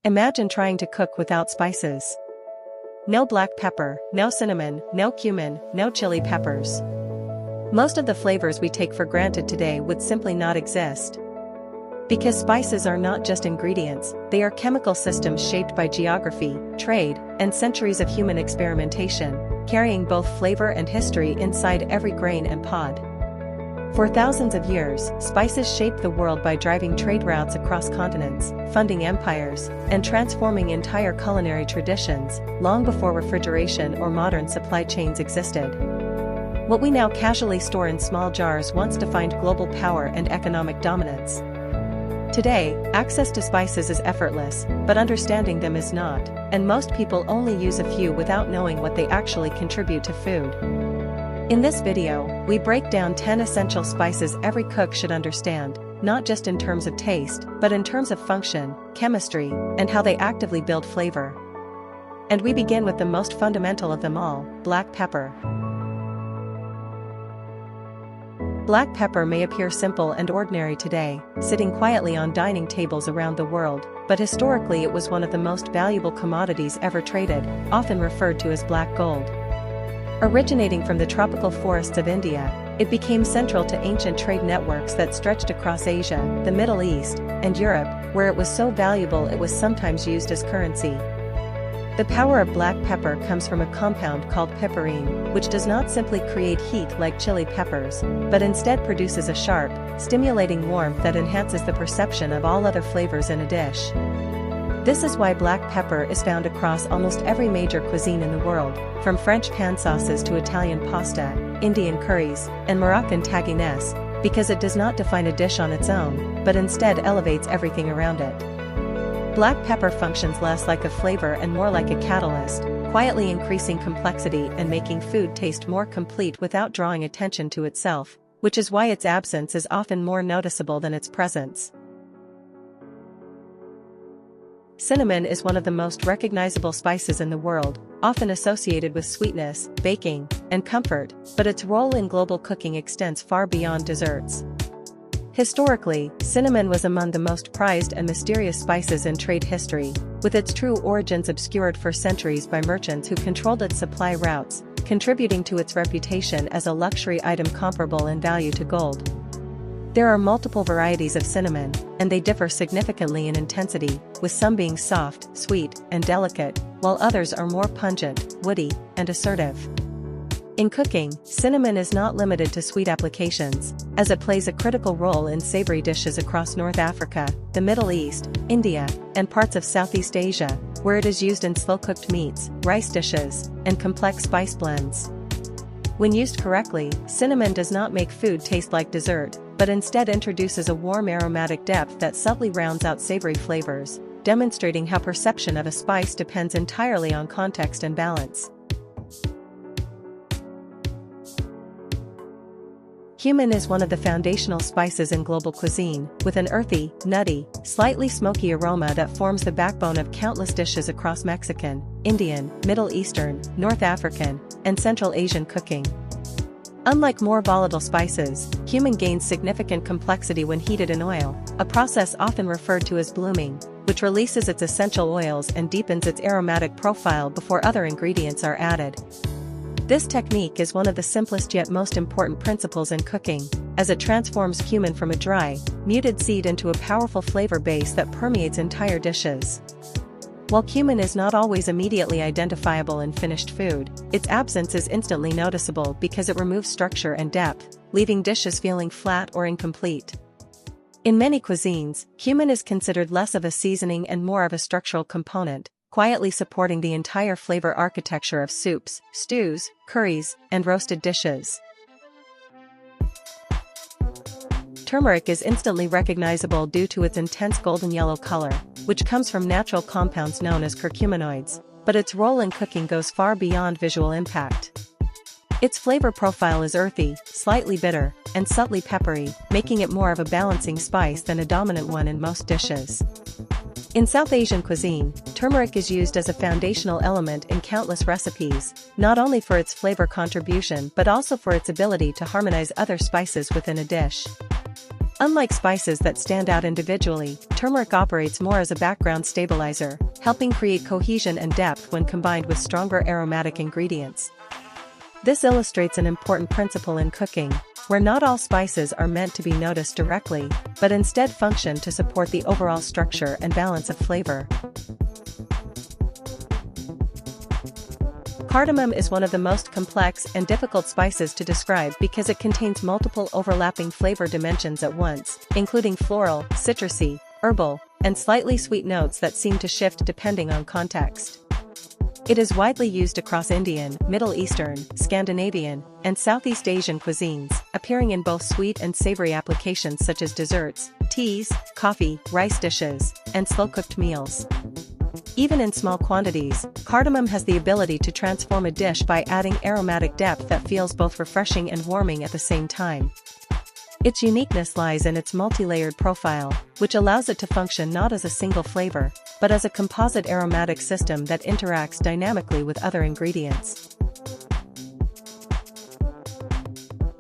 Imagine trying to cook without spices. No black pepper, no cinnamon, no cumin, no chili peppers. Most of the flavors we take for granted today would simply not exist. Because spices are not just ingredients, they are chemical systems shaped by geography, trade, and centuries of human experimentation, carrying both flavor and history inside every grain and pod. For thousands of years, spices shaped the world by driving trade routes across continents, funding empires, and transforming entire culinary traditions, long before refrigeration or modern supply chains existed. What we now casually store in small jars once defined global power and economic dominance. Today, access to spices is effortless, but understanding them is not, and most people only use a few without knowing what they actually contribute to food. In this video, we break down 10 essential spices every cook should understand, not just in terms of taste, but in terms of function, chemistry, and how they actively build flavor. And we begin with the most fundamental of them all, black pepper. Black pepper may appear simple and ordinary today, sitting quietly on dining tables around the world, but historically it was one of the most valuable commodities ever traded, often referred to as black gold. Originating from the tropical forests of India, it became central to ancient trade networks that stretched across Asia, the Middle East, and Europe, where it was so valuable it was sometimes used as currency. The power of black pepper comes from a compound called piperine, which does not simply create heat like chili peppers, but instead produces a sharp, stimulating warmth that enhances the perception of all other flavors in a dish. This is why black pepper is found across almost every major cuisine in the world, from French pan sauces to Italian pasta, Indian curries, and Moroccan tagines, because it does not define a dish on its own, but instead elevates everything around it. Black pepper functions less like a flavor and more like a catalyst, quietly increasing complexity and making food taste more complete without drawing attention to itself, which is why its absence is often more noticeable than its presence. Cinnamon is one of the most recognizable spices in the world, often associated with sweetness, baking, and comfort, but its role in global cooking extends far beyond desserts. Historically, cinnamon was among the most prized and mysterious spices in trade history, with its true origins obscured for centuries by merchants who controlled its supply routes, contributing to its reputation as a luxury item comparable in value to gold. There are multiple varieties of cinnamon, and they differ significantly in intensity, with some being soft, sweet, and delicate, while others are more pungent, woody, and assertive. In cooking, cinnamon is not limited to sweet applications, as it plays a critical role in savory dishes across North Africa, the Middle East, India, and parts of Southeast Asia, where it is used in slow-cooked meats, rice dishes, and complex spice blends. When used correctly, cinnamon does not make food taste like dessert, but instead introduces a warm aromatic depth that subtly rounds out savory flavors, demonstrating how perception of a spice depends entirely on context and balance. Cumin is one of the foundational spices in global cuisine, with an earthy, nutty, slightly smoky aroma that forms the backbone of countless dishes across Mexican, Indian, Middle Eastern, North African, and Central Asian cooking. Unlike more volatile spices, cumin gains significant complexity when heated in oil, a process often referred to as blooming, which releases its essential oils and deepens its aromatic profile before other ingredients are added. This technique is one of the simplest yet most important principles in cooking, as it transforms cumin from a dry, muted seed into a powerful flavor base that permeates entire dishes. While cumin is not always immediately identifiable in finished food, its absence is instantly noticeable because it removes structure and depth, leaving dishes feeling flat or incomplete. In many cuisines, cumin is considered less of a seasoning and more of a structural component, quietly supporting the entire flavor architecture of soups, stews, curries, and roasted dishes. Turmeric is instantly recognizable due to its intense golden yellow color, which comes from natural compounds known as curcuminoids, but its role in cooking goes far beyond visual impact. Its flavor profile is earthy, slightly bitter, and subtly peppery, making it more of a balancing spice than a dominant one in most dishes. In South Asian cuisine, turmeric is used as a foundational element in countless recipes, not only for its flavor contribution but also for its ability to harmonize other spices within a dish. Unlike spices that stand out individually, turmeric operates more as a background stabilizer, helping create cohesion and depth when combined with stronger aromatic ingredients. This illustrates an important principle in cooking, where not all spices are meant to be noticed directly, but instead function to support the overall structure and balance of flavor. Cardamom is one of the most complex and difficult spices to describe because it contains multiple overlapping flavor dimensions at once, including floral, citrusy, herbal, and slightly sweet notes that seem to shift depending on context. It is widely used across Indian, Middle Eastern, Scandinavian, and Southeast Asian cuisines, appearing in both sweet and savory applications such as desserts, teas, coffee, rice dishes, and slow-cooked meals. Even in small quantities, cardamom has the ability to transform a dish by adding aromatic depth that feels both refreshing and warming at the same time. Its uniqueness lies in its multi-layered profile, which allows it to function not as a single flavor, but as a composite aromatic system that interacts dynamically with other ingredients.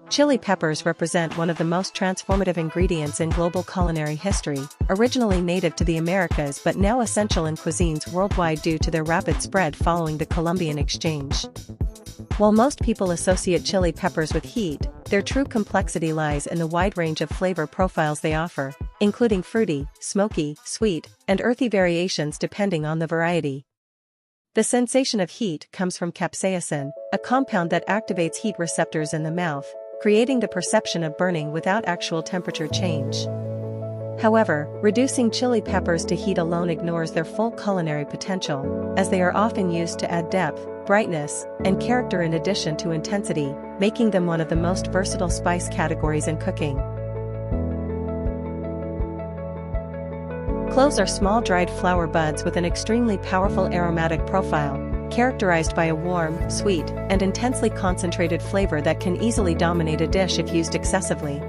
Chili peppers represent one of the most transformative ingredients in global culinary history, originally native to the Americas but now essential in cuisines worldwide due to their rapid spread following the Columbian Exchange. While most people associate chili peppers with heat, their true complexity lies in the wide range of flavor profiles they offer, including fruity, smoky, sweet, and earthy variations depending on the variety. The sensation of heat comes from capsaicin, a compound that activates heat receptors in the mouth, creating the perception of burning without actual temperature change. However, reducing chili peppers to heat alone ignores their full culinary potential, as they are often used to add depth, brightness, and character in addition to intensity, making them one of the most versatile spice categories in cooking. Cloves are small dried flower buds with an extremely powerful aromatic profile, characterized by a warm, sweet, and intensely concentrated flavor that can easily dominate a dish if used excessively.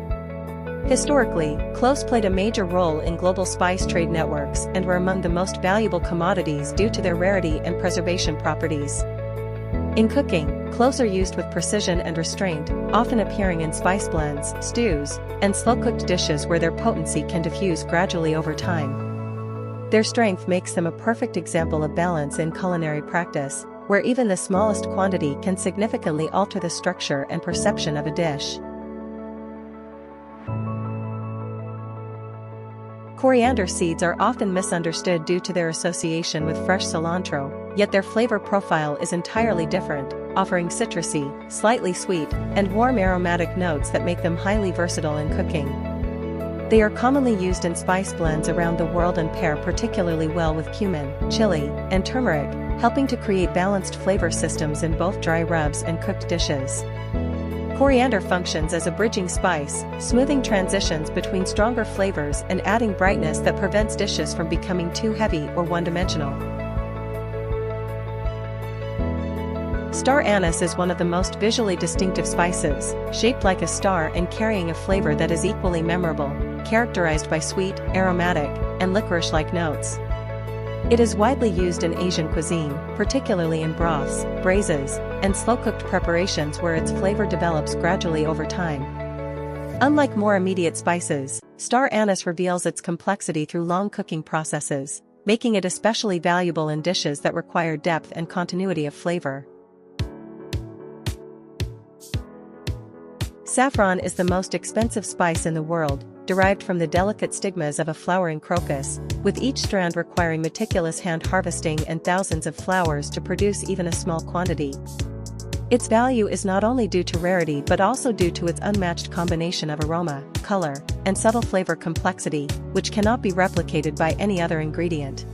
Historically, cloves played a major role in global spice trade networks and were among the most valuable commodities due to their rarity and preservation properties. In cooking, cloves are used with precision and restraint, often appearing in spice blends, stews, and slow-cooked dishes where their potency can diffuse gradually over time. Their strength makes them a perfect example of balance in culinary practice, where even the smallest quantity can significantly alter the structure and perception of a dish. Coriander seeds are often misunderstood due to their association with fresh cilantro, yet their flavor profile is entirely different, offering citrusy, slightly sweet, and warm aromatic notes that make them highly versatile in cooking. They are commonly used in spice blends around the world and pair particularly well with cumin, chili, and turmeric, helping to create balanced flavor systems in both dry rubs and cooked dishes. Coriander functions as a bridging spice, smoothing transitions between stronger flavors and adding brightness that prevents dishes from becoming too heavy or one-dimensional. Star anise is one of the most visually distinctive spices, shaped like a star and carrying a flavor that is equally memorable, characterized by sweet, aromatic, and licorice-like notes. It is widely used in Asian cuisine, particularly in broths, braises, and slow-cooked preparations where its flavor develops gradually over time. Unlike more immediate spices, star anise reveals its complexity through long cooking processes, making it especially valuable in dishes that require depth and continuity of flavor. Saffron is the most expensive spice in the world, derived from the delicate stigmas of a flowering crocus, with each strand requiring meticulous hand harvesting and thousands of flowers to produce even a small quantity. Its value is not only due to rarity but also due to its unmatched combination of aroma, color, and subtle flavor complexity, which cannot be replicated by any other ingredient.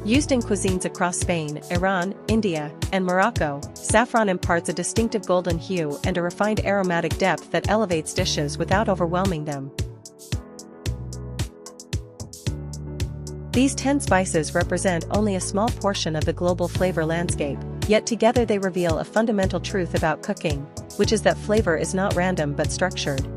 Used in cuisines across Spain, Iran, India, and Morocco, saffron imparts a distinctive golden hue and a refined aromatic depth that elevates dishes without overwhelming them. These 10 spices represent only a small portion of the global flavor landscape, yet together they reveal a fundamental truth about cooking, which is that flavor is not random but structured.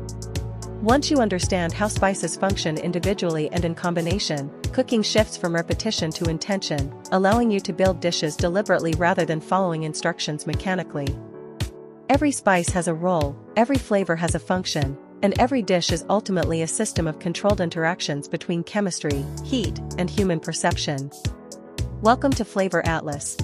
Once you understand how spices function individually and in combination, cooking shifts from repetition to intention, allowing you to build dishes deliberately rather than following instructions mechanically. Every spice has a role, every flavor has a function, And every dish is ultimately a system of controlled interactions between chemistry, heat, and human perception. Welcome to Flavor Atlas,